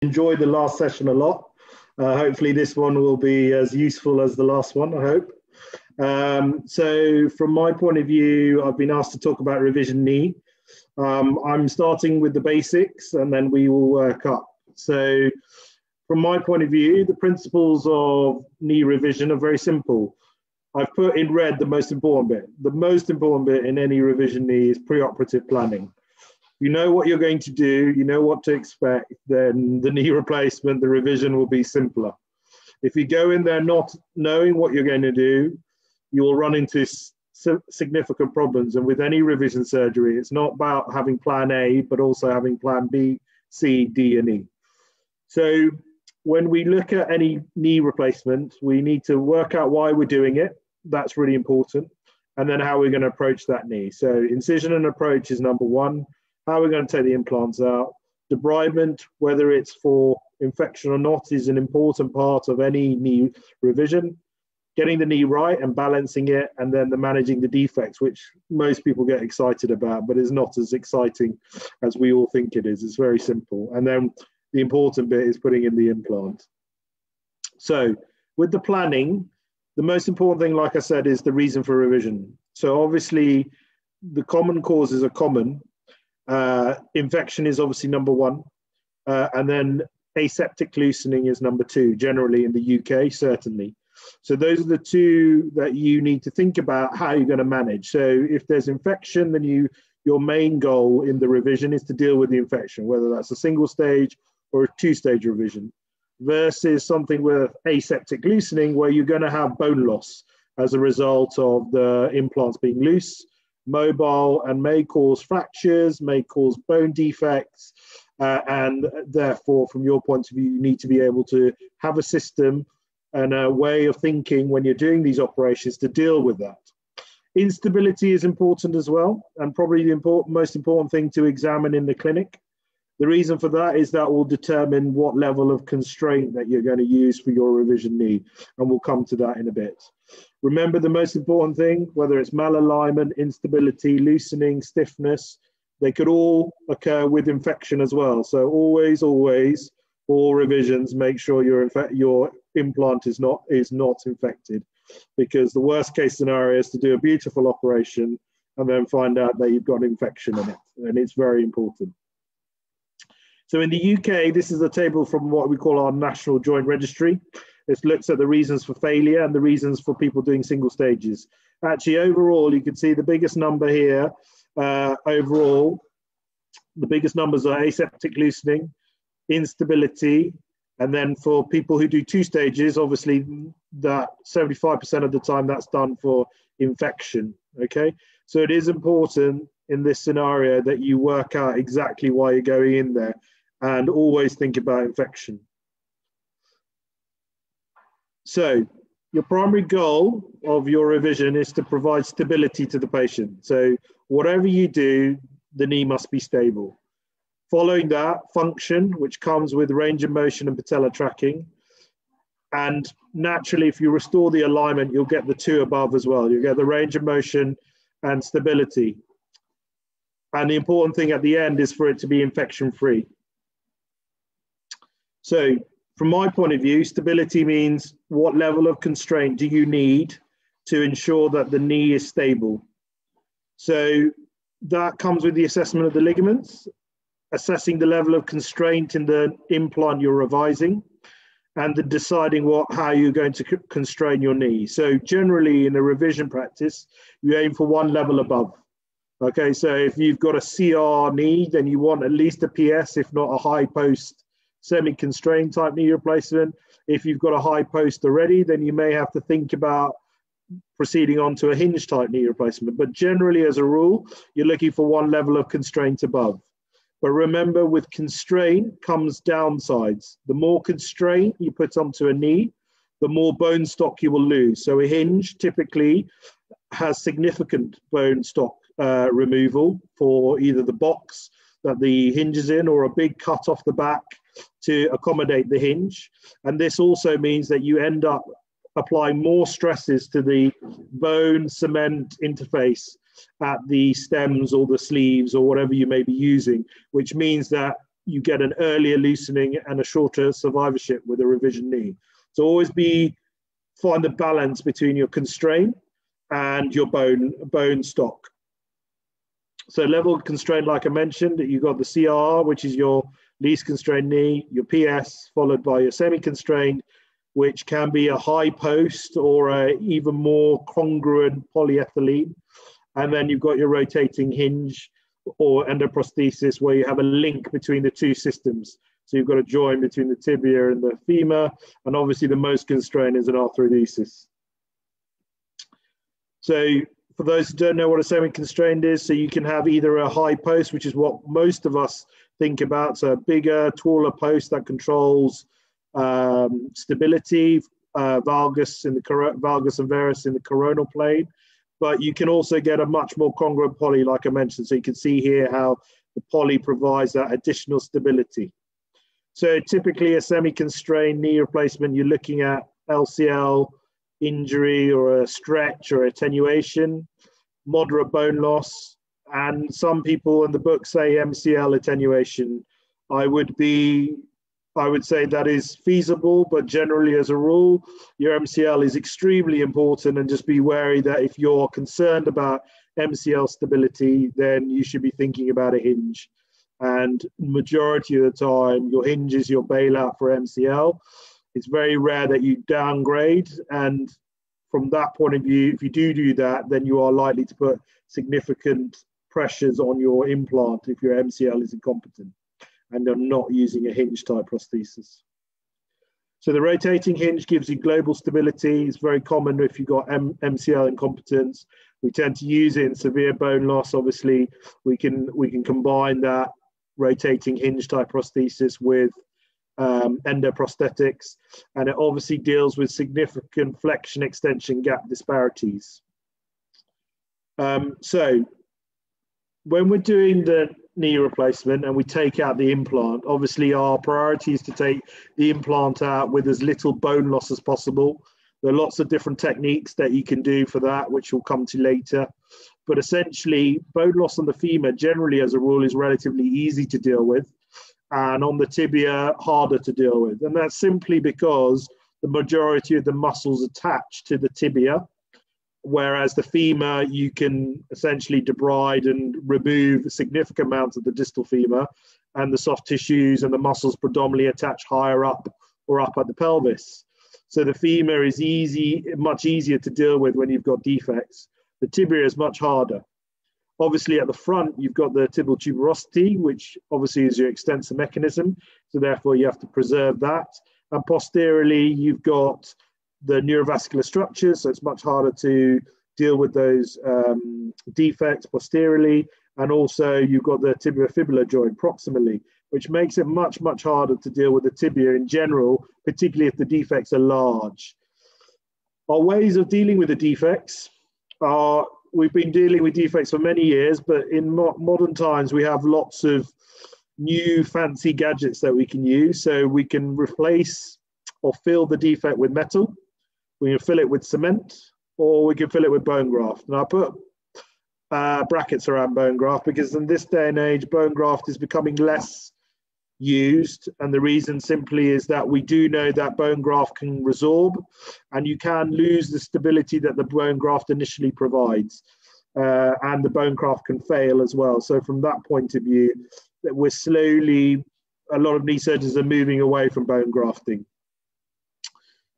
Enjoyed the last session a lot. Hopefully this one will be as useful as the last one, I hope. So from my point of view, I've been asked to talk about revision knee. I'm starting with the basics and then we will work up. So from my point of view, the principles of knee revision are very simple. I've put in red the most important bit. The most important bit in any revision knee is preoperative planning. You know what you're going to do, you know what to expect, then the knee replacement, the revision will be simpler. If you go in there not knowing what you're going to do, you will run into significant problems. And with any revision surgery, it's not about having plan A, but also having plan B, C, D, and E. So when we look at any knee replacement, we need to work out why we're doing it. That's really important. And then how we're going to approach that knee. So incision and approach is number one. How we're going to take the implants out. Debridement, whether it's for infection or not, is an important part of any knee revision. Getting the knee right and balancing it, and then managing the defects, which most people get excited about, but is not as exciting as we all think it is. It's very simple. And then the important bit is putting in the implant. So with the planning, the most important thing, like I said, is the reason for revision. So obviously the common causes are common. Infection is obviously number one, and then aseptic loosening is number two, generally in the UK, certainly. So those are the two that you need to think about how you're going to manage. So if there's infection, then your main goal in the revision is to deal with the infection, whether that's a single stage or a two-stage revision, versus something with aseptic loosening where you're going to have bone loss as a result of the implants being loose, mobile, and may cause fractures, may cause bone defects, and therefore, from your point of view, you need to be able to have a system and a way of thinking when you're doing these operations to deal with that. Instability is important as well, and probably the most important thing to examine in the clinic. The reason for that is that will determine what level of constraint that you're going to use for your revision knee, and we'll come to that in a bit. Remember the most important thing, whether it's malalignment, instability, loosening, stiffness, they could all occur with infection as well. So always, all revisions, make sure your implant is not infected, because the worst case scenario is to do a beautiful operation and then find out that you've got infection in it, and it's very important. So in the UK, this is a table from what we call our National Joint Registry. It looks at the reasons for failure and the reasons for people doing single stages. Actually, overall, you can see the biggest number here. Overall, the biggest numbers are aseptic loosening, instability, and then for people who do two stages, obviously that 75% of the time that's done for infection, okay? So it is important in this scenario that you work out exactly why you're going in there and always think about infection. So your primary goal of your revision is to provide stability to the patient. So whatever you do, the knee must be stable. Following that, function, which comes with range of motion and patella tracking. And naturally, if you restore the alignment, you'll get the two above as well. You'll get the range of motion and stability. And the important thing at the end is for it to be infection-free. So from my point of view, stability means what level of constraint do you need to ensure that the knee is stable. So that comes with the assessment of the ligaments, assessing the level of constraint in the implant you're revising, and the deciding how you're going to constrain your knee. So generally in a revision practice, you aim for one level above. Okay, so if you've got a CR knee, then you want at least a PS, if not a high post semi-constrained type knee replacement. If you've got a high post already, then you may have to think about proceeding on to a hinge type knee replacement. But generally, as a rule, you're looking for one level of constraint above. But remember, with constraint comes downsides. The more constraint you put onto a knee, the more bone stock you will lose. So a hinge typically has significant bone stock removal for either the box that the hinge is in or a big cut off the back to accommodate the hinge. And this also means that you end up applying more stresses to the bone cement interface at the stems or the sleeves or whatever you may be using, which means that you get an earlier loosening and a shorter survivorship with a revision knee. So always find the balance between your constraint and your bone stock. So level constraint, like I mentioned, you've got the CR, which is your least constrained knee, your PS, followed by your semi-constrained, which can be a high post or a even more congruent polyethylene. And then you've got your rotating hinge or endoprosthesis, where you have a link between the two systems. So you've got a join between the tibia and the femur, and obviously the most constrained is an arthrodesis. So for those who don't know what a semi-constrained is, so you can have either a high post, which is what most of us think about, so a bigger, taller post that controls stability, valgus and varus in the coronal plane. But you can also get a much more congruent poly, like I mentioned. So you can see here how the poly provides that additional stability. So typically a semi-constrained knee replacement, you're looking at LCL injury or a stretch or attenuation, moderate bone loss, and some people in the book say MCL attenuation. I would say that is feasible, but generally as a rule, your MCL is extremely important, and just be wary that if you're concerned about MCL stability, then you should be thinking about a hinge. And majority of the time, your hinge is your bailout for MCL. It's very rare that you downgrade. And from that point of view, if you do that, then you are likely to put significant pressures on your implant if your MCL is incompetent and they're not using a hinge type prosthesis. So the rotating hinge gives you global stability. It's very common if you've got MCL incompetence. We tend to use it in severe bone loss. Obviously, we can combine that rotating hinge type prosthesis with endoprosthetics, and it obviously deals with significant flexion extension gap disparities. So when we're doing the knee replacement and we take out the implant, obviously our priority is to take the implant out with as little bone loss as possible. There are lots of different techniques that you can do for that, which we'll come to later. But essentially, bone loss on the femur generally as a rule is relatively easy to deal with, and on the tibia, harder to deal with. And that's simply because the majority of the muscles attach to the tibia, whereas the femur, you can essentially debride and remove significant amounts of the distal femur, and the soft tissues and the muscles predominantly attach higher up or up at the pelvis. So the femur is much easier to deal with when you've got defects. The tibia is much harder. Obviously at the front, you've got the tibial tuberosity, which obviously is your extensor mechanism. So therefore you have to preserve that. And posteriorly, you've got the neurovascular structures. So it's much harder to deal with those defects posteriorly. And also you've got the tibiofibular joint proximally, which makes it much, much harder to deal with the tibia in general, particularly if the defects are large. Our ways of dealing with the defects are, we've been dealing with defects for many years, but in modern times, we have lots of new fancy gadgets that we can use. So we can replace or fill the defect with metal, we can fill it with cement, or we can fill it with bone graft. And I put brackets around bone graft because in this day and age, bone graft is becoming less used, and the reason simply is that we do know that bone graft can resorb, and you can lose the stability that the bone graft initially provides, and the bone graft can fail as well. So from that point of view, that we're slowly, a lot of knee surgeons are moving away from bone grafting.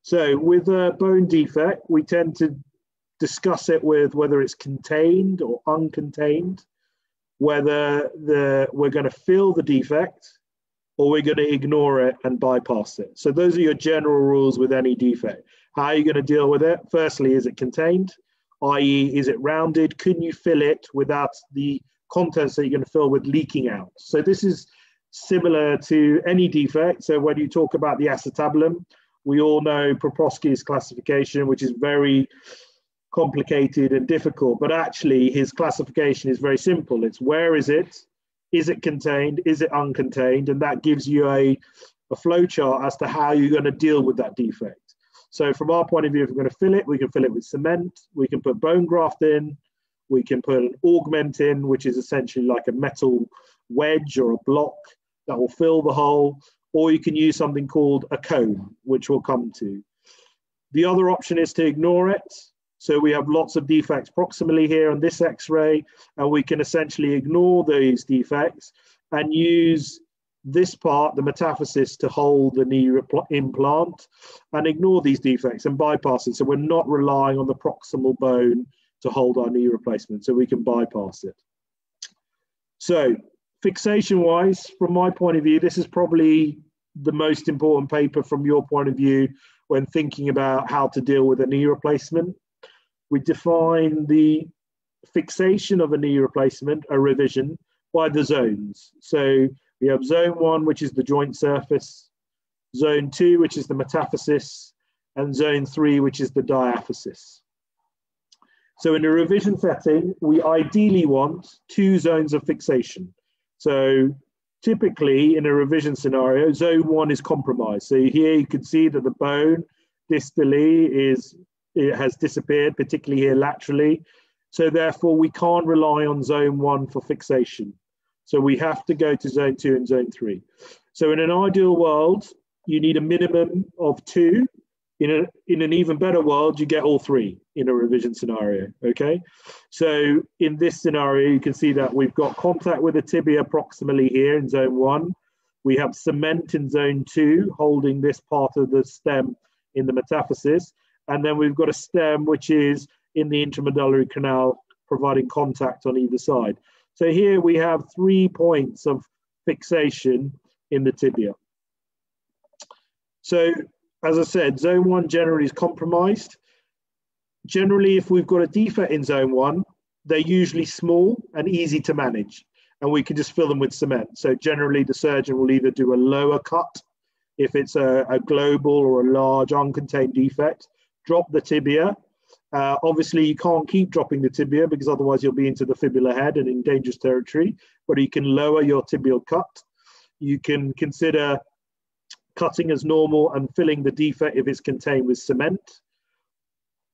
So with a bone defect, we tend to discuss it with whether it's contained or uncontained, whether we're going to fill the defect or we're going to ignore it and bypass it. So those are your general rules with any defect. How are you going to deal with it? Firstly, is it contained? I.e., is it rounded? Can you fill it without the contents that you're going to fill with leaking out? So this is similar to any defect. So when you talk about the acetabulum, we all know Proproski's classification, which is very complicated and difficult, but actually his classification is very simple. It's where is it contained, is it uncontained? And that gives you a flow chart as to how you're going to deal with that defect. So from our point of view, if we're going to fill it, we can fill it with cement, we can put bone graft in, we can put an augment in, which is essentially like a metal wedge or a block, that will fill the hole, or you can use something called a cone, which we'll come to. The other option is to ignore it. So we have lots of defects proximally here on this X-ray, and we can essentially ignore those defects and use this part, the metaphysis, to hold the knee implant and ignore these defects and bypass it. So we're not relying on the proximal bone to hold our knee replacement, so we can bypass it. So fixation-wise, from my point of view, this is probably the most important paper from your point of view when thinking about how to deal with a knee replacement. We define the fixation of a knee replacement, a revision, by the zones. So we have zone 1, which is the joint surface, zone 2, which is the metaphysis, and zone 3, which is the diaphysis. So in a revision setting, we ideally want 2 zones of fixation. So typically in a revision scenario, zone 1 is compromised. So here you can see that the bone distally has disappeared, particularly here laterally. So therefore we can't rely on zone 1 for fixation. So we have to go to zone 2 and zone 3. So in an ideal world, you need a minimum of 2. In an even better world, you get all 3 in a revision scenario, okay? So in this scenario, you can see that we've got contact with the tibia proximally here in zone 1. We have cement in zone 2, holding this part of the stem in the metaphysis. And then we've got a stem which is in the intramedullary canal, providing contact on either side. So here we have 3 points of fixation in the tibia. So as I said, zone 1 generally is compromised. Generally, if we've got a defect in zone 1, they're usually small and easy to manage, and we can just fill them with cement. So generally, the surgeon will either do a lower cut if it's a global or a large uncontained defect, drop the tibia. Obviously, you can't keep dropping the tibia because otherwise you'll be into the fibula head and in dangerous territory, but you can lower your tibial cut. You can consider cutting as normal and filling the defect if it's contained with cement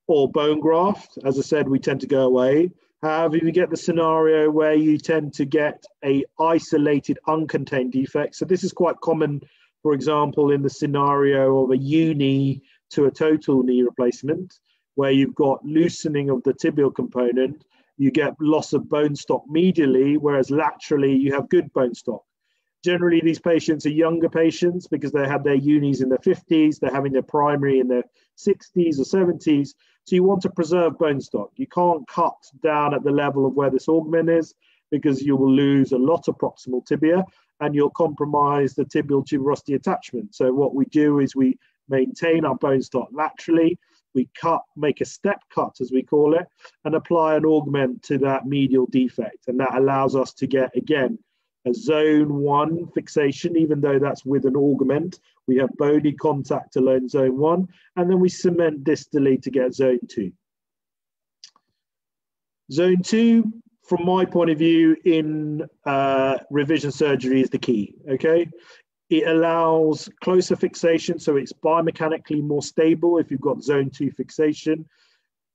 or bone graft. As I said, we tend to go away. However, if you get the scenario where you tend to get a isolated uncontained defect, so this is quite common, for example, in the scenario of a uni to a total knee replacement, where you've got loosening of the tibial component, you get loss of bone stock medially, whereas laterally you have good bone stock. Generally, these patients are younger patients because they had their unis in their 50s, they're having their primary in their 60s or 70s. So you want to preserve bone stock. You can't cut down at the level of where this augment is because you will lose a lot of proximal tibia and you'll compromise the tibial tuberosity attachment. So what we do is we maintain our bone stock laterally, we cut, make a step cut as we call it, and apply an augment to that medial defect. And that allows us to get, again, a zone 1 fixation, even though that's with an augment. We have bony contact alone zone 1, and then we cement distally to get zone 2. Zone 2, from my point of view, in revision surgery is the key, okay? It allows closer fixation, so it's biomechanically more stable if you've got zone 2 fixation.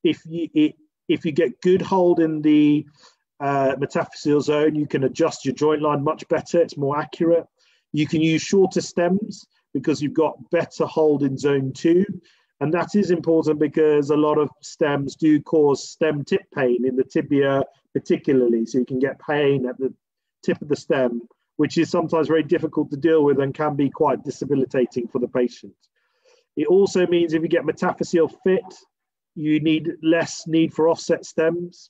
If you get good hold in the metaphyseal zone, you can adjust your joint line much better, it's more accurate. You can use shorter stems because you've got better hold in zone 2, and that is important because a lot of stems do cause stem tip pain in the tibia particularly, so you can get pain at the tip of the stem, which is sometimes very difficult to deal with and can be quite debilitating for the patient. It also means if you get metaphyseal fit, you need less need for offset stems,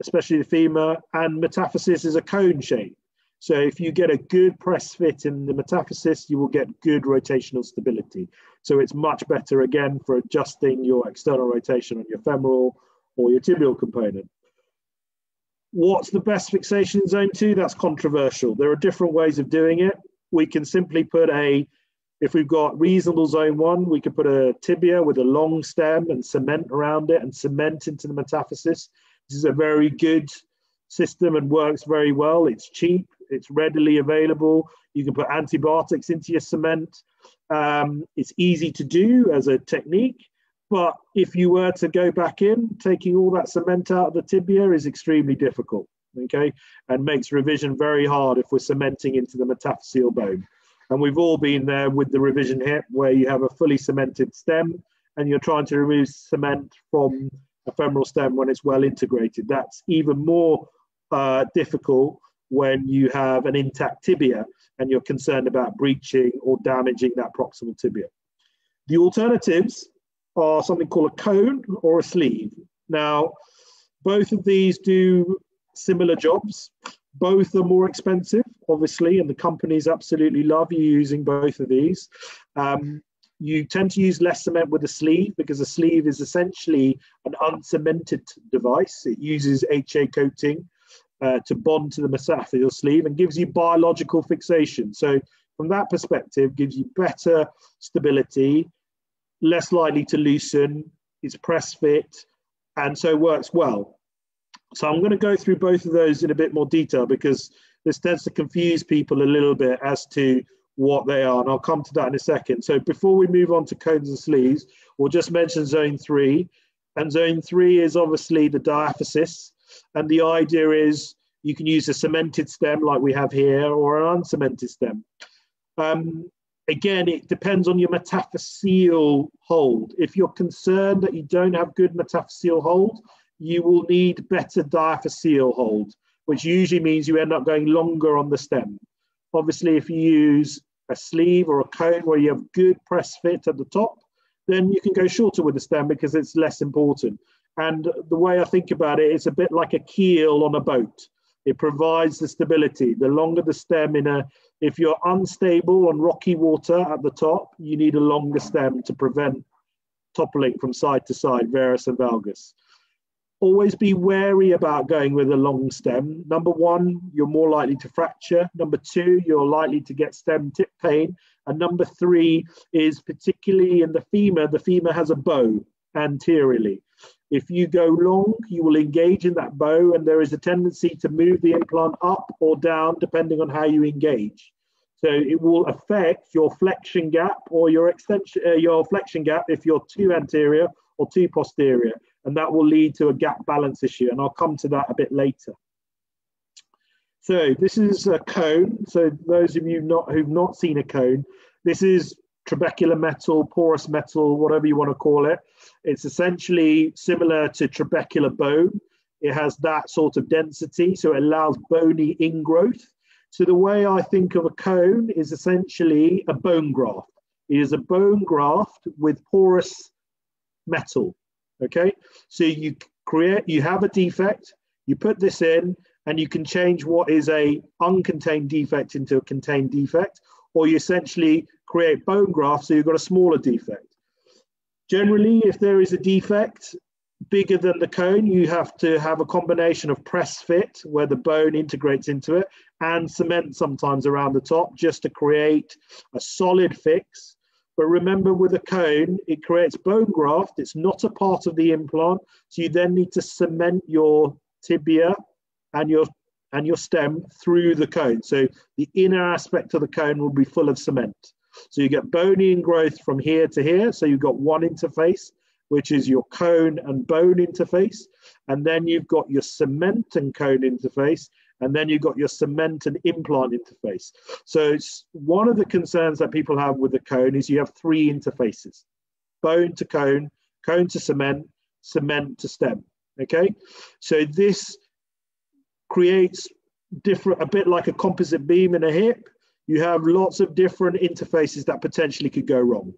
especially the femur, and metaphysis is a cone shape. So if you get a good press fit in the metaphysis, you will get good rotational stability. So it's much better, again, for adjusting your external rotation on your femoral or your tibial component. What's the best fixation in zone 2? That's controversial. There are different ways of doing it. We can simply put if we've got reasonable zone 1, we could put a tibia with a long stem and cement around it and cement into the metaphysis. This is a very good system and works very well. It's cheap, it's readily available. You can put antibiotics into your cement. It's easy to do as a technique, but if you were to go back in, taking all that cement out of the tibia is extremely difficult, okay, and makes revision very hard if we're cementing into the metaphyseal bone. And we've all been there with the revision hip where you have a fully cemented stem and you're trying to remove cement from a femoral stem when it's well integrated. That's even more difficult when you have an intact tibia and you're concerned about breaching or damaging that proximal tibia. The alternatives are something called a cone or a sleeve. Now, both of these do similar jobs. Both are more expensive, obviously, and the companies absolutely love you using both of these. You tend to use less cement with a sleeve because a sleeve is essentially an uncemented device. It uses HA coating to bond to the metaphyseal sleeve and gives you biological fixation. So from that perspective, gives you better stability, less likely to loosen, it's press fit, and so works well. So I'm going to go through both of those in a bit more detail because this tends to confuse people a little bit as to what they are, and I'll come to that in a second. So before we move on to cones and sleeves, we'll just mention zone 3. And zone 3 is obviously the diaphysis, and the idea is you can use a cemented stem like we have here or an uncemented stem. Again, it depends on your metaphyseal hold. If you're concerned that you don't have good metaphyseal hold, you will need better diaphyseal hold, which usually means you end up going longer on the stem. Obviously, if you use a sleeve or a cone where you have good press fit at the top, then you can go shorter with the stem because it's less important. And the way I think about it, it's a bit like a keel on a boat. It provides the stability. The longer the stem if you're unstable on rocky water at the top, you need a longer stem to prevent toppling from side to side, varus and valgus. Always be wary about going with a long stem. Number 1, you're more likely to fracture. Number 2, you're likely to get stem tip pain. And number 3 is particularly in the femur has a bow anteriorly. If you go long, you will engage in that bow, and there is a tendency to move the implant up or down depending on how you engage. So it will affect your flexion gap or your flexion gap if you're too anterior or too posterior, and that will lead to a gap balance issue, and I'll come to that a bit later. So this is a cone. So those of you who've not seen a cone, this is trabecular metal, porous metal, whatever you want to call it. It's essentially similar to trabecular bone. It has that sort of density, so it allows bony ingrowth. So the way I think of a cone is essentially a bone graft. It is a bone graft with porous metal, okay? So you have a defect, you put this in, and you can change what is a uncontained defect into a contained defect, or you essentially create bone graft, so you've got a smaller defect. Generally, if there is a defect bigger than the cone, you have to have a combination of press fit, where the bone integrates into it, and cement sometimes around the top, just to create a solid fix. But remember, with a cone, it creates bone graft. It's not a part of the implant, so you then need to cement your tibia and your stem through the cone. So the inner aspect of the cone will be full of cement. So you get bony growth from here to here. So you've got one interface, which is your cone and bone interface. And then you've got your cement and cone interface. And then you've got your cement and implant interface. So it's one of the concerns that people have with the cone is you have 3 interfaces: bone to cone to cement, cement to stem. Okay, so this creates a bit like a composite beam in a hip. You have lots of different interfaces that potentially could go wrong.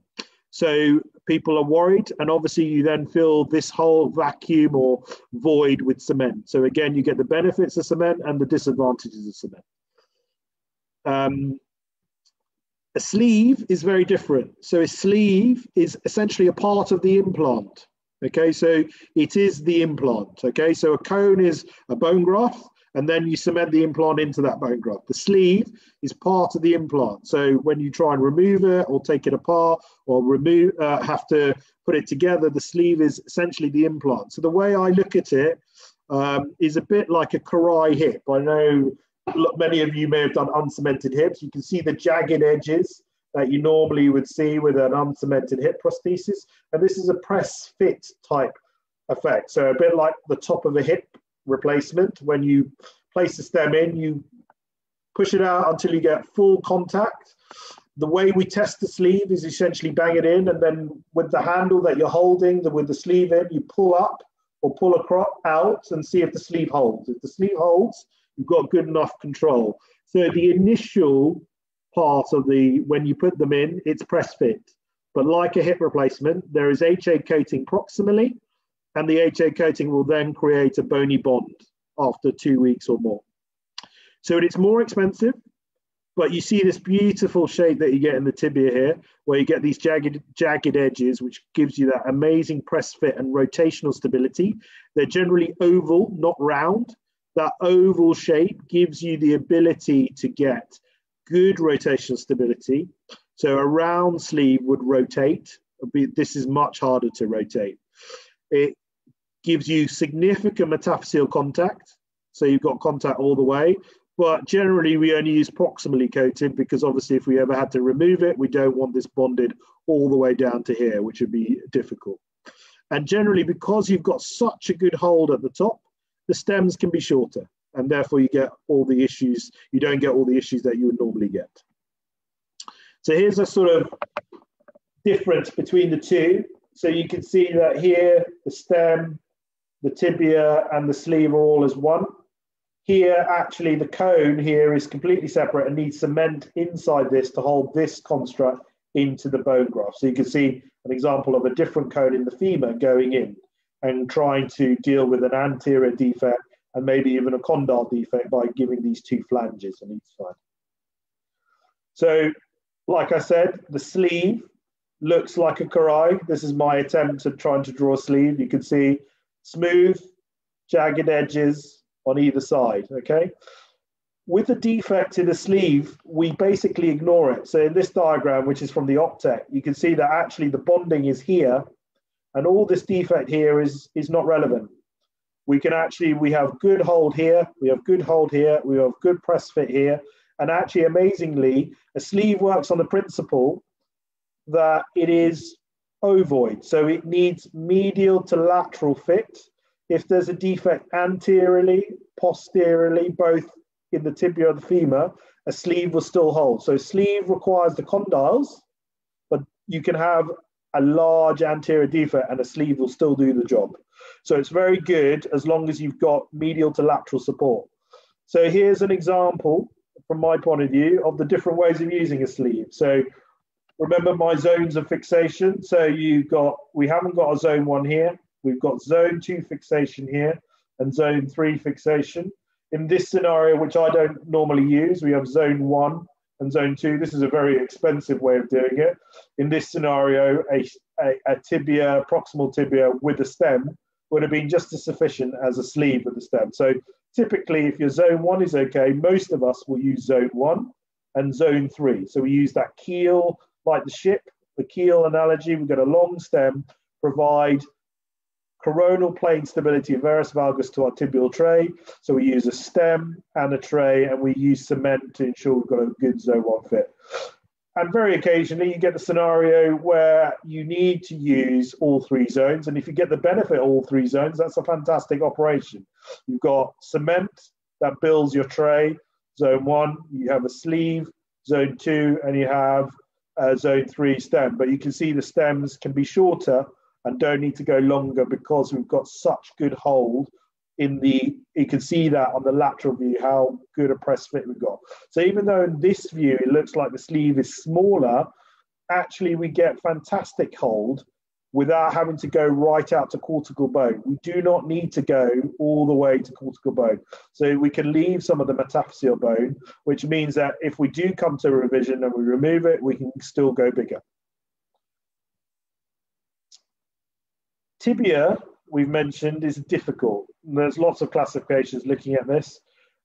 So people are worried, and obviously you then fill this whole vacuum or void with cement. So again, you get the benefits of cement and the disadvantages of cement. A sleeve is very different. So a sleeve is essentially a part of the implant. Okay, so it is the implant. Okay, so a cone is a bone graft, and then you cement the implant into that bone graft. The sleeve is part of the implant. So when you try and remove it or take it apart or have to put it together, the sleeve is essentially the implant. So the way I look at it is a bit like a karai hip. I know many of you may have done uncemented hips. You can see the jagged edges that you normally would see with an uncemented hip prosthesis. And this is a press fit type effect. So a bit like the top of a hip replacement when you place the stem in, you push it out until you get full contact. The way we test the sleeve is essentially bang it in, and then with the handle that you're holding, with the sleeve in, you pull up or pull across out and see if the sleeve holds. If the sleeve holds, you've got good enough control. So the initial part of when you put them in, it's press fit. But like a hip replacement, there is HA coating proximally, and the HA coating will then create a bony bond after 2 weeks or more. So it's more expensive, but you see this beautiful shape that you get in the tibia here, where you get these jagged edges, which gives you that amazing press fit and rotational stability. They're generally oval, not round. That oval shape gives you the ability to get good rotational stability. So a round sleeve would rotate. This is much harder to rotate. It gives you significant metaphyseal contact. So you've got contact all the way. But generally, we only use proximally coated because obviously if we ever had to remove it, we don't want this bonded all the way down to here, which would be difficult. And generally, because you've got such a good hold at the top, the stems can be shorter. And therefore, you get all the issues. You don't get all the issues that you would normally get. So here's a sort of difference between the two. So you can see that here, the stem, the tibia, and the sleeve are all as one. Here, actually, the cone here is completely separate and needs cement inside this to hold this construct into the bone graft. So you can see an example of a different cone in the femur going in and trying to deal with an anterior defect and maybe even a condyle defect by giving these two flanges on each side. So, like I said, the sleeve looks like a karai. This is my attempt at trying to draw a sleeve. You can see smooth, jagged edges on either side, okay? With the defect in the sleeve, we basically ignore it. So in this diagram, which is from the Optec, you can see that actually the bonding is here, and all this defect here is not relevant. We have good hold here, we have good hold here, we have good press fit here, and actually, amazingly, a sleeve works on the principle that it is ovoid, so it needs medial to lateral fit. If there's a defect anteriorly, posteriorly, both in the tibia or the femur, a sleeve will still hold. So sleeve requires the condyles, but you can have a large anterior defect and a sleeve will still do the job. So it's very good as long as you've got medial to lateral support. So here's an example from my point of view of the different ways of using a sleeve. So remember my zones of fixation. So we haven't got a zone 1 here. We've got zone 2 fixation here and zone 3 fixation. In this scenario, which I don't normally use, we have zone 1 and zone 2. This is a very expensive way of doing it. In this scenario, a tibia, proximal tibia with a stem would have been just as sufficient as a sleeve with a stem. So typically, if your zone 1 is okay, most of us will use zone 1 and zone 3. So we use that keel, like the ship, the keel analogy. We've got a long stem, provide coronal plane stability of varus valgus to our tibial tray. So we use a stem and a tray, and we use cement to ensure we've got a good zone 1 fit. And very occasionally you get a scenario where you need to use all 3 zones. And if you get the benefit of all 3 zones, that's a fantastic operation. You've got cement that builds your tray, zone 1, you have a sleeve, zone 2, and you have zone 3 stem. But you can see the stems can be shorter and don't need to go longer because we've got such good hold you can see that on the lateral view, how good a press fit we've got. So even though in this view, it looks like the sleeve is smaller, actually we get fantastic hold without having to go right out to cortical bone. We do not need to go all the way to cortical bone. So we can leave some of the metaphyseal bone, which means that if we do come to a revision and we remove it, we can still go bigger. Tibia, we've mentioned, is difficult. There's lots of classifications looking at this,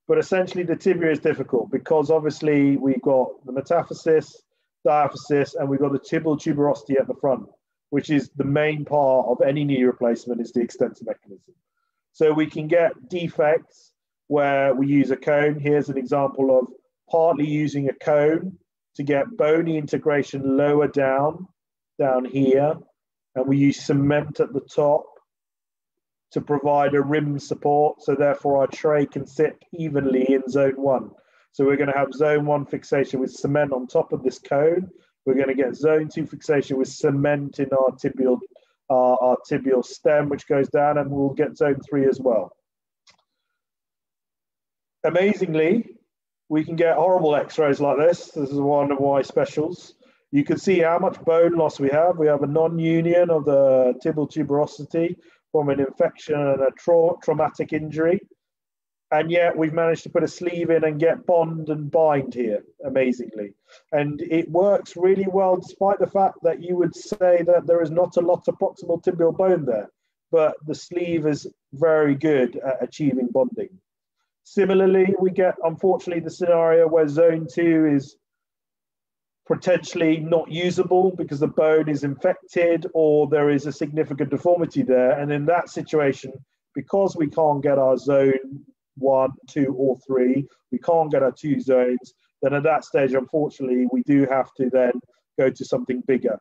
but essentially the tibia is difficult because obviously we've got the metaphysis, diaphysis, and we've got the tibial tuberosity at the front, which is the main part of any knee replacement, is the extensor mechanism. So we can get defects where we use a cone. Here's an example of partly using a cone to get bony integration lower down here, and we use cement at the top to provide a rim support, so therefore our tray can sit evenly in zone 1. So we're going to have zone 1 fixation with cement on top of this cone. We're going to get zone 2 fixation with cement in our tibial stem, which goes down, and we'll get zone 3 as well. Amazingly, we can get horrible x-rays like this. This is one of my specials. You can see how much bone loss we have. We have a non-union of the tibial tuberosity from an infection and a traumatic injury. And yet we've managed to put a sleeve in and get bond and bind here, amazingly. And it works really well, despite the fact that you would say that there is not a lot of proximal tibial bone there, but the sleeve is very good at achieving bonding. Similarly, we get, unfortunately, the scenario where zone 2 is potentially not usable because the bone is infected or there is a significant deformity there. And in that situation, because we can't get our zone 1, 2, or 3, we can't get our 2 zones, then at that stage, unfortunately, we do have to then go to something bigger.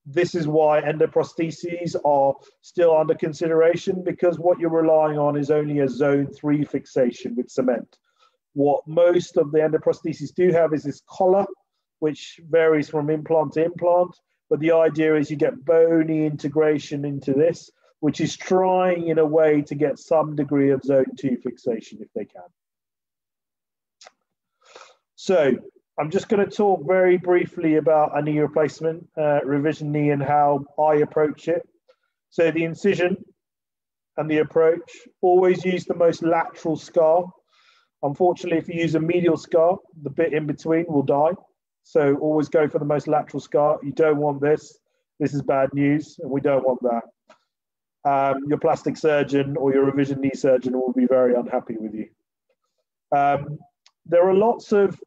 This is why endoprostheses are still under consideration, because what you're relying on is only a zone 3 fixation with cement. What most of the endoprostheses do have is this collar, which varies from implant to implant, but the idea is you get bony integration into this, which is trying in a way to get some degree of zone 2 fixation if they can. So I'm just going to talk very briefly about a knee replacement, revision knee, and how I approach it. So the incision and the approach, always use the most lateral scar. Unfortunately, if you use a medial scar, the bit in between will die. So always go for the most lateral scar. You don't want this. This is bad news, and we don't want that. Your plastic surgeon or your revision knee surgeon will be very unhappy with you. There are lots of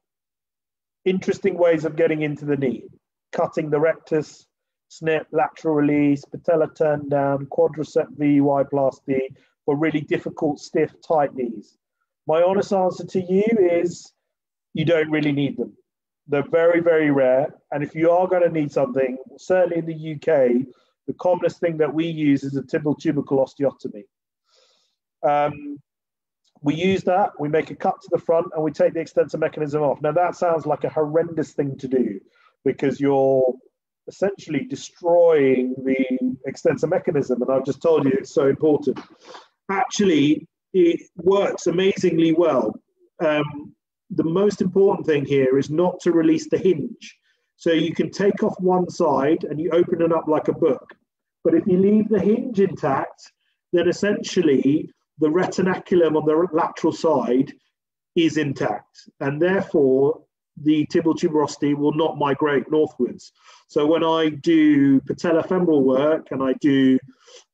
interesting ways of getting into the knee. Cutting the rectus, snip, lateral release, patella turn down, quadricep VY-plasty for really difficult, stiff, tight knees. My honest answer to you is you don't really need them. They're very, very rare. And if you are going to need something, certainly in the UK, the commonest thing that we use is a tibial tubercle osteotomy. We use that, we make a cut to the front, and we take the extensor mechanism off. Now, that sounds like a horrendous thing to do because you're essentially destroying the extensor mechanism. And I've just told you it's so important. Actually, it works amazingly well. The most important thing here is not to release the hinge. So you can take off one side and you open it up like a book. But if you leave the hinge intact, then essentially the retinaculum on the lateral side is intact. And therefore, the tibial tuberosity will not migrate northwards. So when I do patellofemoral work and I do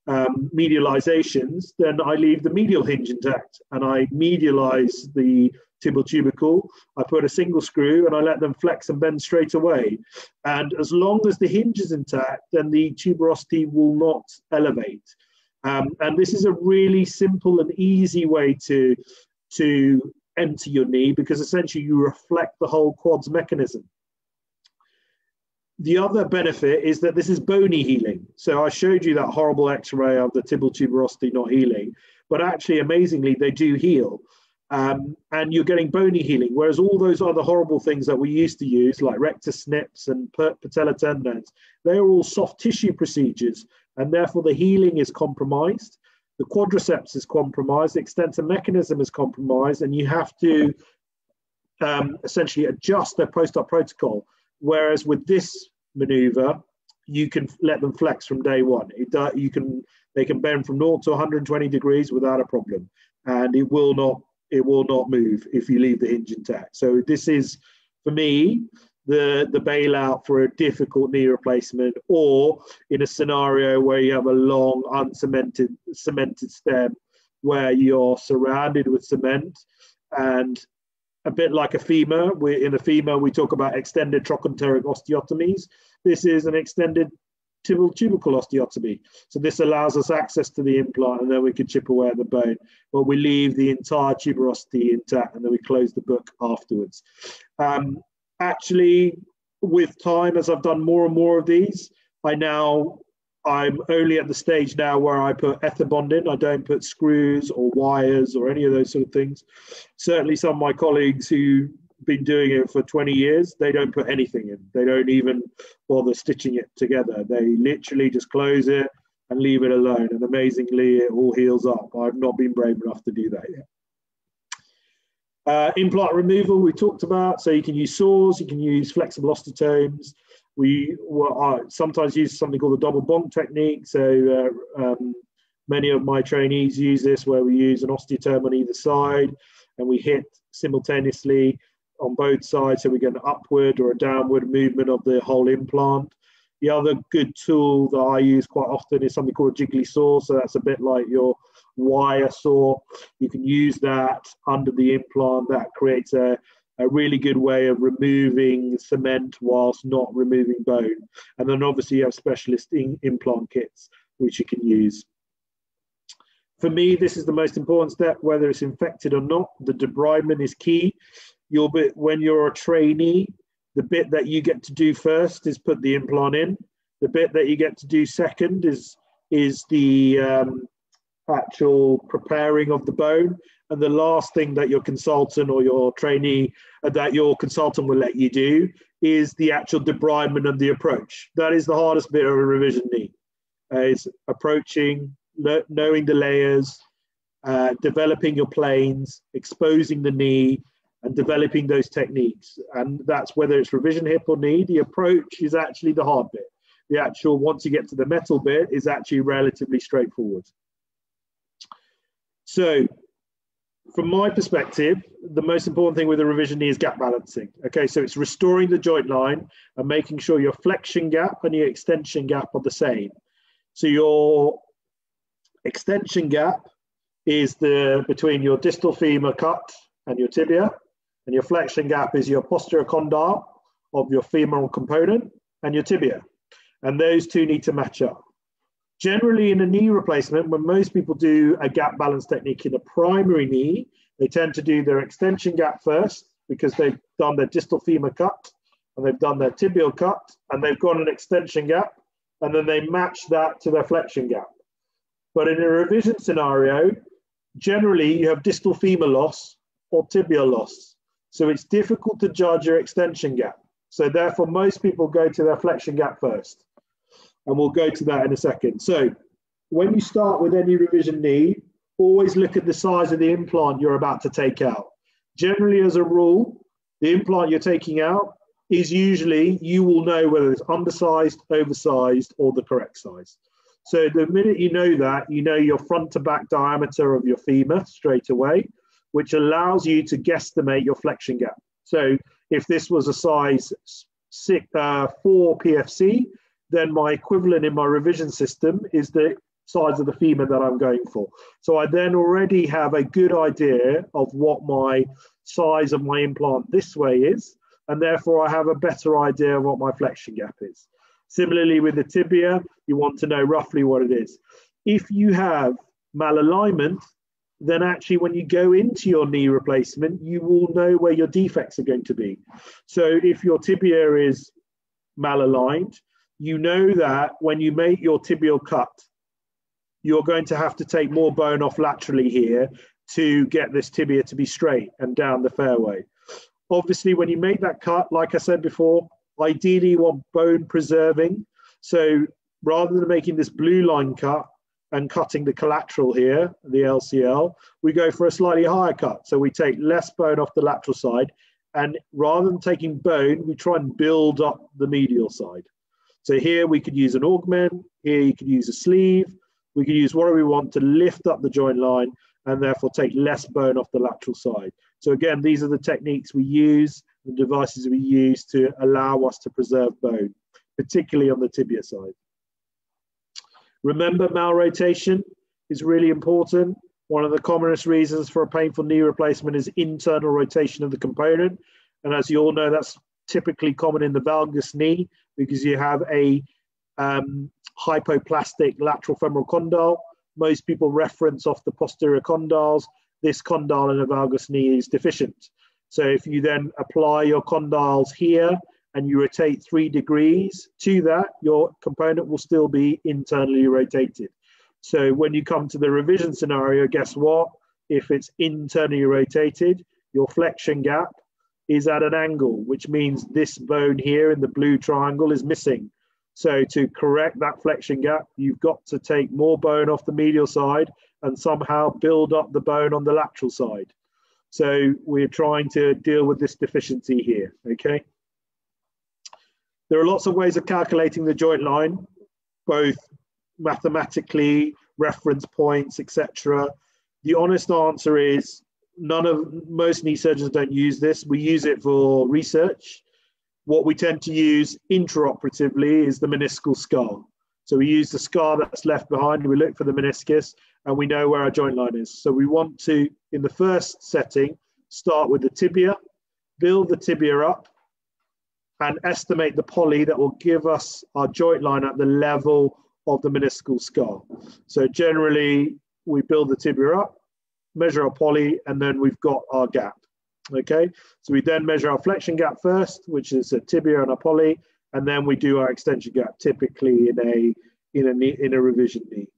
medializations, then I leave the medial hinge intact and I medialize the tibial tubercle. I put a single screw and I let them flex and bend straight away. And as long as the hinge is intact, then the tuberosity will not elevate. And this is a really simple and easy way to enter your knee, because essentially you reflect the whole quads mechanism. The other benefit is that this is bony healing. So I showed you that horrible x-ray of the tibial tuberosity not healing, but actually amazingly they do heal. And you're getting bony healing, whereas all those other horrible things that we used to use, like rectus snips and patella tendons, they're all soft tissue procedures, and therefore the healing is compromised. The quadriceps is compromised, the extensor mechanism is compromised, and you have to essentially adjust their post-op protocol. Whereas with this maneuver, you can let them flex from day one. They can bend from 0 to 120 degrees without a problem, and it will not move if you leave the hinge intact. So this is, for me, the bailout for a difficult knee replacement, or in a scenario where you have a long cemented stem where you're surrounded with cement. And a bit like a femur, in a femur we talk about extended trochanteric osteotomies. This is an extended tibial tubercle osteotomy. So this allows us access to the implant, and then we can chip away at the bone, but we leave the entire tuberosity intact, and then we close the book afterwards. Actually, with time, as I've done more and more of these, I now I'm only at the stage now where I put Ethibond in. I don't put screws or wires or any of those sort of things. Certainly some of my colleagues who've been doing it for 20 years, they don't put anything in. They don't even bother stitching it together. They literally just close it and leave it alone. And amazingly, it all heals up. I've not been brave enough to do that yet. Implant removal we talked about. So you can use saws, you can use flexible osteotomes. We sometimes use something called the double bonk technique. So many of my trainees use this, where we use an osteotome on either side and we hit simultaneously on both sides, so we get an upward or a downward movement of the whole implant. The other good tool that I use quite often is something called a jiggly saw. So that's a bit like your wire saw. You can use that under the implant. That creates a really good way of removing cement whilst not removing bone. And then obviously you have specialist implant kits which you can use. For me, this is the most important step, whether it's infected or not. The debridement is key. When you're a trainee, the bit that you get to do first is put the implant in. The bit that you get to do second is the actual preparing of the bone. And the last thing that your consultant or your trainee, that your consultant will let you do, is the actual debridement and the approach. That is the hardest bit of a revision knee. It's approaching, knowing the layers, developing your planes, exposing the knee, and developing those techniques. And that's whether it's revision hip or knee. The approach is actually the hard bit. The actual, once you get to the metal bit, is actually relatively straightforward. So from my perspective, the most important thing with a revision knee is gap balancing. Okay, so it's restoring the joint line and making sure your flexion gap and your extension gap are the same. So your extension gap is between your distal femur cut and your tibia, and your flexion gap is your posterior condyle of your femoral component and your tibia. And those two need to match up. Generally, in a knee replacement, when most people do a gap balance technique in a primary knee, they tend to do their extension gap first because they've done their distal femur cut and they've done their tibial cut and they've got an extension gap, and then they match that to their flexion gap. But in a revision scenario, generally you have distal femur loss or tibial loss. So it's difficult to judge your extension gap. So therefore, most people go to their flexion gap first. And we'll go to that in a second. So when you start with any revision knee, always look at the size of the implant you're about to take out. Generally, as a rule, the implant you're taking out is usually, you will know whether it's undersized, oversized, or the correct size. So the minute you know that, you know your front to back diameter of your femur straight away, which allows you to guesstimate your flexion gap. So if this was a size 4 PFC, then my equivalent in my revision system is the size of the femur that I'm going for. So I then already have a good idea of what my size of my implant this way is, and therefore I have a better idea of what my flexion gap is. Similarly with the tibia, you want to know roughly what it is. If you have malalignment, then actually when you go into your knee replacement, you will know where your defects are going to be. So if your tibia is malaligned, you know that when you make your tibial cut, you're going to have to take more bone off laterally here to get this tibia to be straight and down the fairway. Obviously, when you make that cut, like I said before, ideally you want bone preserving. So rather than making this blue line cut and cutting the collateral here, the LCL, we go for a slightly higher cut. So we take less bone off the lateral side, and rather than taking bone, we try and build up the medial side. So here we could use an augment, here you could use a sleeve, we could use whatever we want to lift up the joint line and therefore take less bone off the lateral side. So again, these are the techniques we use, the devices we use to allow us to preserve bone, particularly on the tibia side. Remember, malrotation is really important. One of the commonest reasons for a painful knee replacement is internal rotation of the component. And as you all know, that's typically common in the valgus knee because you have a hypoplastic lateral femoral condyle. Most people reference off the posterior condyles. This condyle in a valgus knee is deficient. So if you then apply your condyles here and you rotate 3 degrees to that, your component will still be internally rotated. So when you come to the revision scenario, guess what? If it's internally rotated, your flexion gap is at an angle, which means this bone here in the blue triangle is missing. So to correct that flexion gap, you've got to take more bone off the medial side and somehow build up the bone on the lateral side. So we're trying to deal with this deficiency here, okay? There are lots of ways of calculating the joint line, both mathematically, reference points, etc. The honest answer is most knee surgeons don't use this. We use it for research. What we tend to use intraoperatively is the meniscal scar. So we use the scar that's left behind, we look for the meniscus, and we know where our joint line is. So we want to, in the first setting, start with the tibia, build the tibia up, and estimate the poly that will give us our joint line at the level of the meniscal scar. So generally, we build the tibia up, measure our poly, and then we've got our gap. Okay, so we then measure our flexion gap first, which is a tibia and a poly, and then we do our extension gap, typically in a revision knee.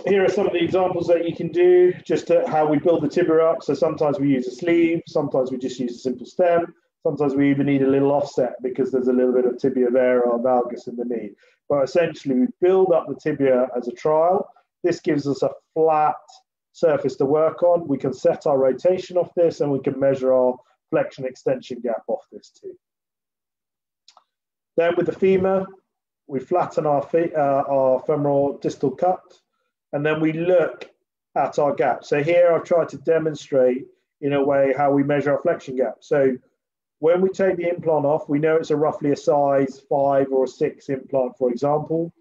Here are some of the examples that you can do, just how we build the tibia up. So sometimes we use a sleeve, sometimes we just use a simple stem, sometimes we even need a little offset because there's a little bit of tibia there or valgus in the knee. But essentially, we build up the tibia as a trial. This gives us a flat surface to work on. We can set our rotation off this, and we can measure our flexion extension gap off this too. Then with the femur, we flatten our femoral distal cut, and then we look at our gap. So here I've tried to demonstrate in a way how we measure our flexion gap. So when we take the implant off, we know it's roughly a size 5 or 6 implant, for example.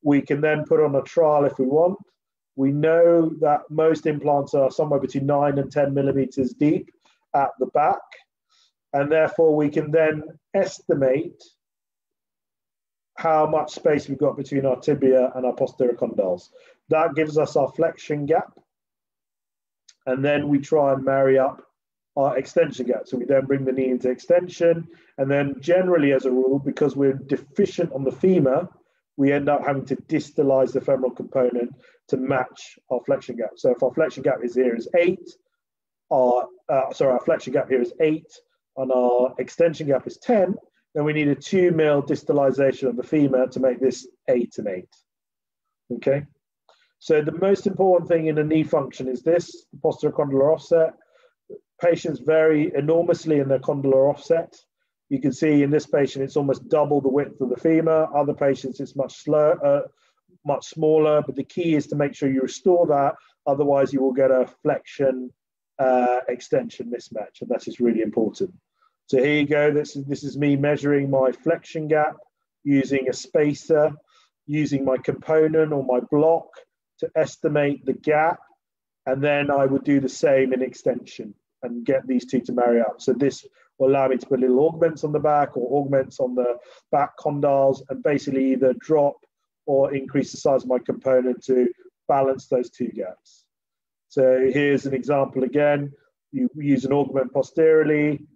We can then put on a trial if we want. We know that most implants are somewhere between 9 and 10 millimeters deep at the back, and therefore we can then estimate how much space we've got between our tibia and our posterior condyles. That gives us our flexion gap, and then we try and marry up our extension gap. So we then bring the knee into extension, and then generally as a rule, because we're deficient on the femur, we end up having to distalize the femoral component to match our flexion gap. So if our flexion gap is 8, our flexion gap here is 8, and our extension gap is 10, then we need a 2 mil distalization of the femur to make this 8 and 8. Okay? So the most important thing in a knee function is this, the posterior condylar offset. Patients vary enormously in their condylar offset. You can see in this patient, it's almost double the width of the femur. Other patients, it's much smaller, but the key is to make sure you restore that. Otherwise, you will get a flexion extension mismatch, and that is really important. So here you go. This is me measuring my flexion gap using a spacer, using my component or my block to estimate the gap, and then I would do the same in extension and get these two to marry up. So this will allow me to put little augments on the back or augments on the back condyles, and basically either drop or increase the size of my component to balance those two gaps. So here's an example again. You use an augment posteriorly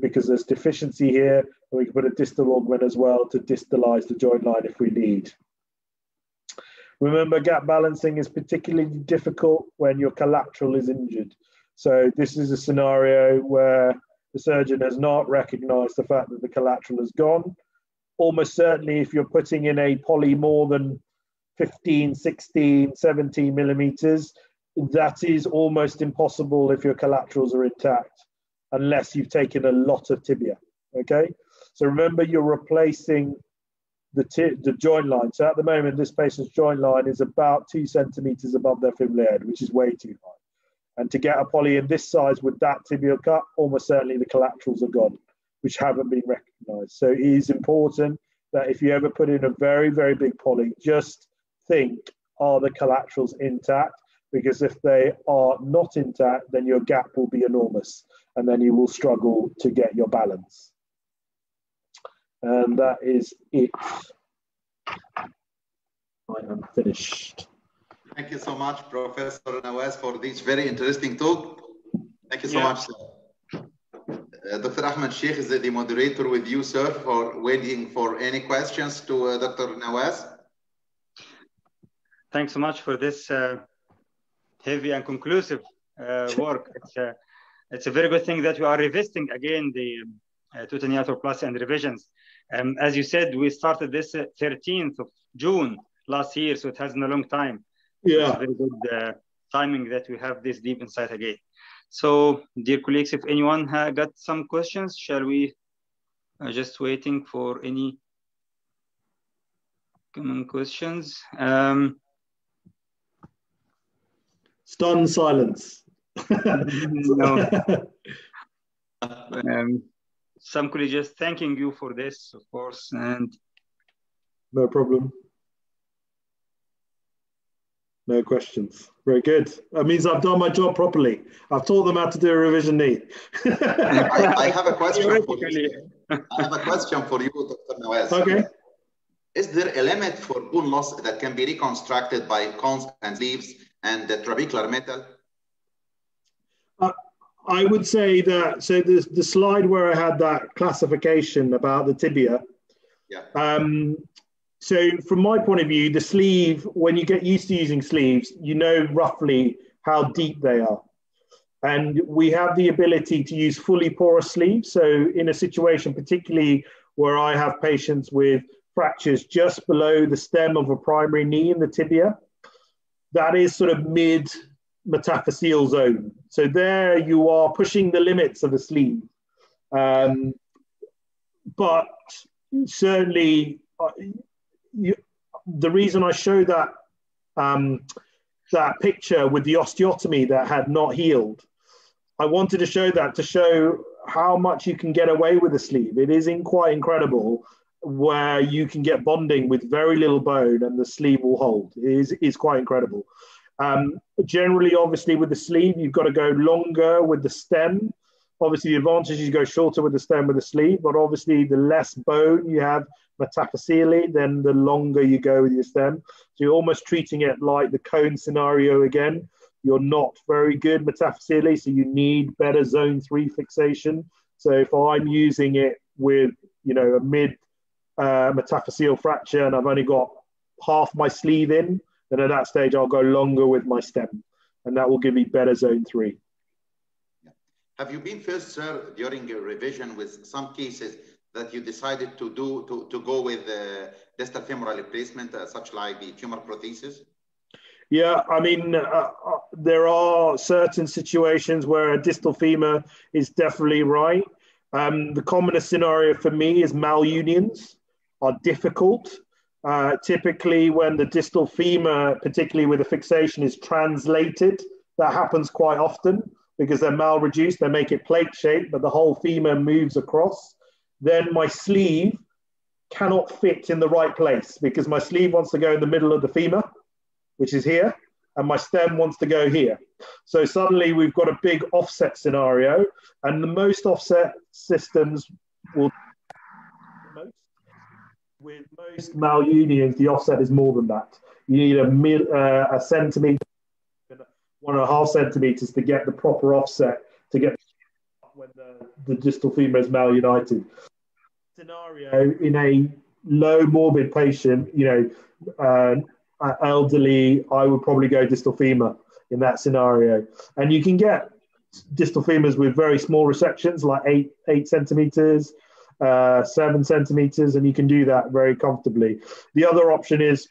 because there's deficiency here, and we can put a distal augment as well to distalize the joint line if we need. Remember, gap balancing is particularly difficult when your collateral is injured. So this is a scenario where the surgeon has not recognized the fact that the collateral has gone. Almost certainly, if you're putting in a poly more than 15, 16, 17 millimeters, that is almost impossible if your collaterals are intact, unless you've taken a lot of tibia, okay? So remember, you're replacing the joint line. So at the moment, this patient's joint line is about 2 centimeters above their femoral head, which is way too high. And to get a poly in this size with that tibial cut, almost certainly the collaterals are gone, which haven't been recognized. So it is important that if you ever put in a very, very big poly, just think, are the collaterals intact? Because if they are not intact, then your gap will be enormous, and then you will struggle to get your balance. And that is it. I am finished. Thank you so much, Professor Nawaz, for this very interesting talk. Thank you so much, sir. Dr. Ahmed Sheikh is the moderator with you, sir, for waiting for any questions to Dr. Nawaz. Thanks so much for this heavy and conclusive work. It's a very good thing that we are revisiting again the tooth and revisions. As you said, we started this 13th of June last year, so it has been a long time. Yeah. So it's very good timing that we have this deep insight again. So, dear colleagues, if anyone got some questions, shall we just waiting for any common questions? Stunned silence. No. Some colleagues just thanking you for this, of course, and no problem. No questions. Very good. That means I've done my job properly. I've taught them how to do a revision knee. I have a question for you. I have a question for you, Dr. Nawaz. Okay. Is there a limit for bone loss that can be reconstructed by cones and sleeves and the trabecular metal? I would say that, so the slide where I had that classification about the tibia, yeah. So from my point of view, the sleeve, when you get used to using sleeves, you know roughly how deep they are. And we have the ability to use fully porous sleeves. So in a situation, particularly where I have patients with fractures just below the stem of a primary knee in the tibia, that is sort of mid-metaphyseal zone. So there you are pushing the limits of the sleeve. But certainly, the reason I show that that picture with the osteotomy that had not healed, I wanted to show that to show how much you can get away with a sleeve. It is quite incredible where you can get bonding with very little bone and the sleeve will hold. It is quite incredible. Generally, obviously, with the sleeve, you've got to go longer with the stem. Obviously, the advantage is you go shorter with the stem with the sleeve, but obviously, the less bone you have metaphyseally, then the longer you go with your stem. So you're almost treating it like the cone scenario again. You're not very good metaphyseally, so you need better zone 3 fixation. So if I'm using it with, a mid metaphyseal fracture and I've only got half my sleeve in, then at that stage I'll go longer with my stem, and that will give me better zone 3. Have you been first, sir, during your revision with some cases that you decided to go with distal femoral replacement, such like the tumor prosthesis? Yeah, I mean, there are certain situations where a distal femur is definitely right. The commonest scenario for me is malunions are difficult. Typically, when the distal femur, particularly with a fixation, is translated, that happens quite often because they're malreduced. They make it plate shaped, but the whole femur moves across. Then my sleeve cannot fit in the right place because my sleeve wants to go in the middle of the femur, which is here, and my stem wants to go here. So suddenly we've got a big offset scenario, and the most offset systems will, with most malunions, the offset is more than that. You need a centimeter, 1.5 centimeters to get the proper offset to get when the distal femur is malunited. Scenario in a low morbid patient, elderly, I would probably go distal femur in that scenario. And you can get distal femurs with very small resections, like 8 centimeters, 7 centimeters, and you can do that very comfortably. The other option is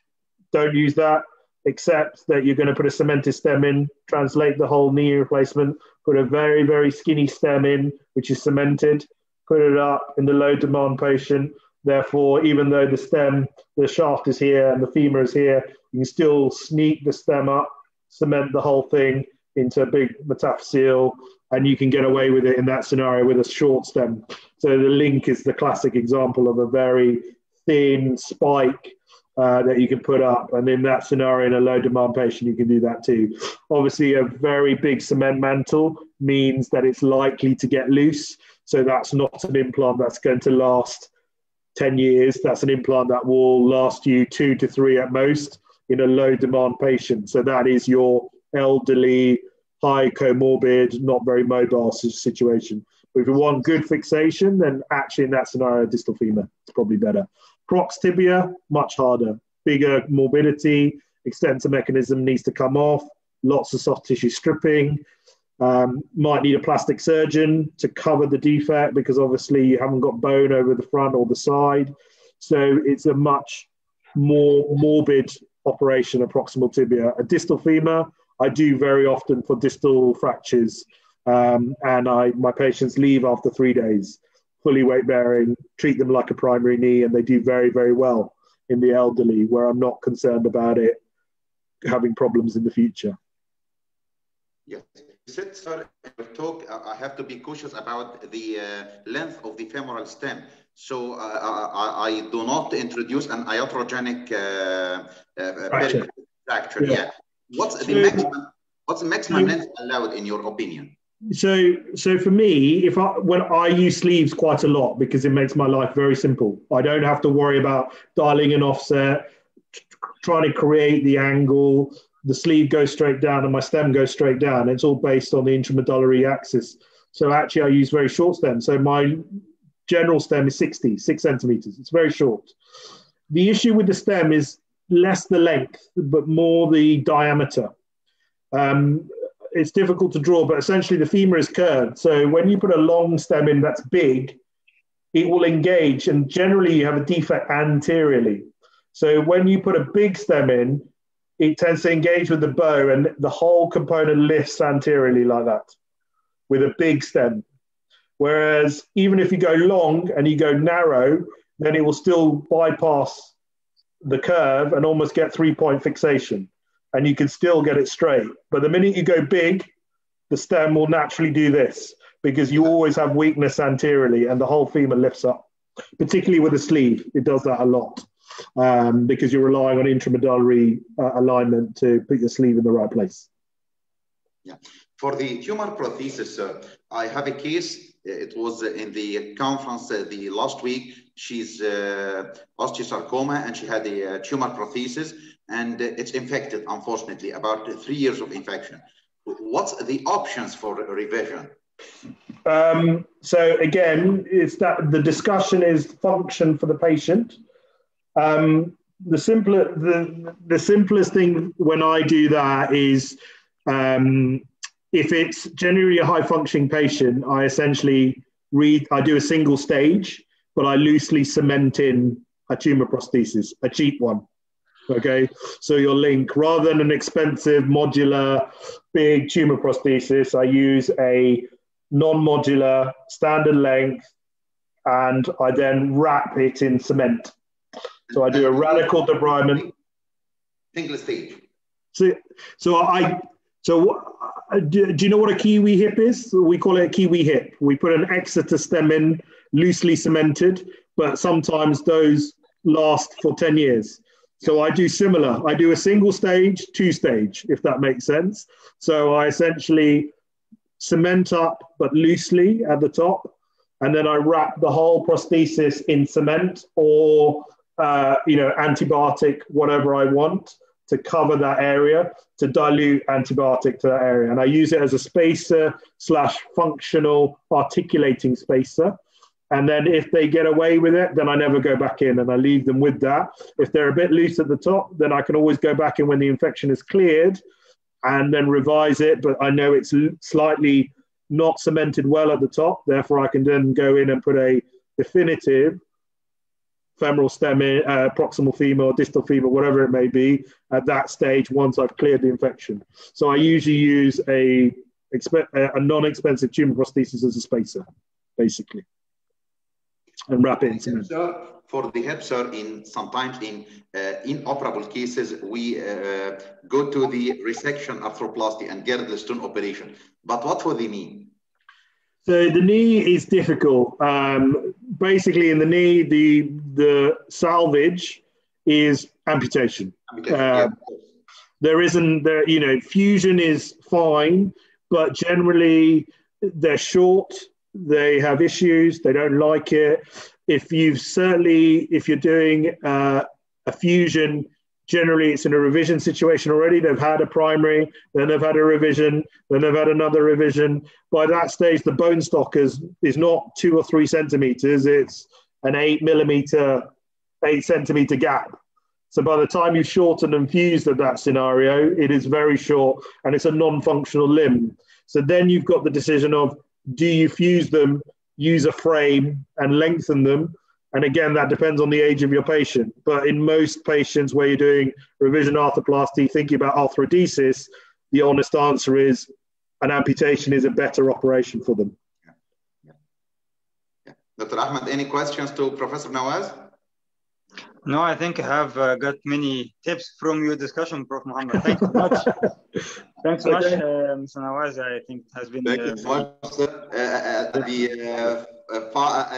don't use that, except that you're going to put a cemented stem in, translate the whole knee replacement, put a very, very skinny stem in, which is cemented, put it up in the low demand patient. Therefore, even though the stem, the shaft is here and the femur is here, you can still sneak the stem up, cement the whole thing into a big metaphyseal, and you can get away with it in that scenario with a short stem. So the link is the classic example of a very thin spike that you can put up. And in that scenario, in a low demand patient, you can do that too. Obviously, a very big cement mantle means that it's likely to get loose. So that's not an implant that's going to last 10 years. That's an implant that will last you 2 to 3 at most in a low demand patient. So that is your elderly, high comorbid, not very mobile situation. If you want good fixation, then actually in that scenario, distal femur is probably better. Prox tibia, much harder. Bigger morbidity, extensor mechanism needs to come off, lots of soft tissue stripping. Might need a plastic surgeon to cover the defect because obviously you haven't got bone over the front or the side. So it's a much more morbid operation of proximal tibia. A distal femur, I do very often for distal fractures. And my patients leave after 3 days, fully weight bearing, treat them like a primary knee, and they do very, very well in the elderly, where I'm not concerned about it having problems in the future. Yes. You said, sir, in your talk, I have to be cautious about the length of the femoral stem. So I do not introduce an iatrogenic fracture. Yeah. What's the maximum length allowed in your opinion? So for me, when I use sleeves quite a lot because it makes my life very simple. I don't have to worry about dialing an offset, trying to create the angle. The sleeve goes straight down and my stem goes straight down. It's all based on the intramedullary axis. So actually I use very short stems. So my general stem is 6 centimeters. It's very short. The issue with the stem is less the length, but more the diameter. It's difficult to draw, but essentially the femur is curved. So when you put a long stem in that's big, it will engage, and generally you have a defect anteriorly. So when you put a big stem in, it tends to engage with the bow, and the whole component lifts anteriorly like that with a big stem. Whereas even if you go long and you go narrow, then it will still bypass the curve and almost get 3-point fixation. And you can still get it straight. But the minute you go big, the stem will naturally do this because you always have weakness anteriorly and the whole femur lifts up, particularly with a sleeve. It does that a lot because you're relying on intramedullary alignment to put your sleeve in the right place. Yeah. For the tumor prosthesis, I have a case. It was in the conference the last week. She's osteosarcoma and she had a tumor prosthesis. And it's infected, unfortunately, about 3 years of infection. What's the options for revision? So again, it's that the discussion is function for the patient. The simplest thing when I do that is if it's generally a high functioning patient, I essentially I do a single stage, but I loosely cement in a tumor prosthesis, a cheap one. Okay, so your link, rather than an expensive modular big tumor prosthesis, I use a non-modular standard length and I then wrap it in cement. So I do a radical debridement. Single stage. So do you know what a kiwi hip is? We call it a kiwi hip. We put an Exeter stem in, loosely cemented, but sometimes those last for 10 years. So I do similar. I do a single stage, 2 stage, if that makes sense. So I essentially cement up, but loosely at the top, and then I wrap the whole prosthesis in cement or antibiotic, whatever I want, to cover that area, to dilute antibiotic to that area. And I use it as a spacer / functional articulating spacer. And then if they get away with it, then I never go back in and I leave them with that. If they're a bit loose at the top, then I can always go back in when the infection is cleared and then revise it. But I know it's slightly not cemented well at the top. Therefore, I can then go in and put a definitive femoral stem in, proximal femur or distal femur, whatever it may be, at that stage once I've cleared the infection. So I usually use a non-expensive tumor prosthesis as a spacer, basically. And wrap it in cement. For the hip, sir, sometimes in inoperable cases, we go to the resection arthroplasty and girdle stone operation. But what for the knee? So the knee is difficult. Basically, in the knee, the salvage is amputation. Fusion is fine, but generally they're short. They have issues. They don't like it. If you're doing a fusion, Generally, it's in a revision situation already. They've had a primary, then they've had a revision, then they've had another revision. By that stage, the bone stock is not 2 or 3 centimeters. It's an 8 centimeter gap. So by the time you've shortened and fused at that scenario, it is very short and it's a non-functional limb. So then you've got the decision of, do you fuse them, use a frame and lengthen them? And again, that depends on the age of your patient. But in most patients where you're doing revision arthroplasty, thinking about arthrodesis, the honest answer is an amputation is a better operation for them. Yeah. Dr. Ahmed, any questions to Professor Nawaz? No, I think I have got many tips from your discussion, Prof. Muhammad. Thanks so much. Thanks so much, Mr. Nawaz. I think it has been... Thank you so much, sir. At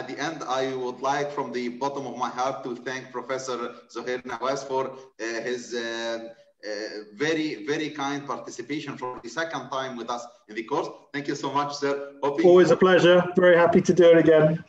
the end, I would like from the bottom of my heart to thank Professor Zuhair Nawaz for his very, very kind participation for the second time with us in the course. Thank you so much, sir. Always a pleasure. Very happy to do it again.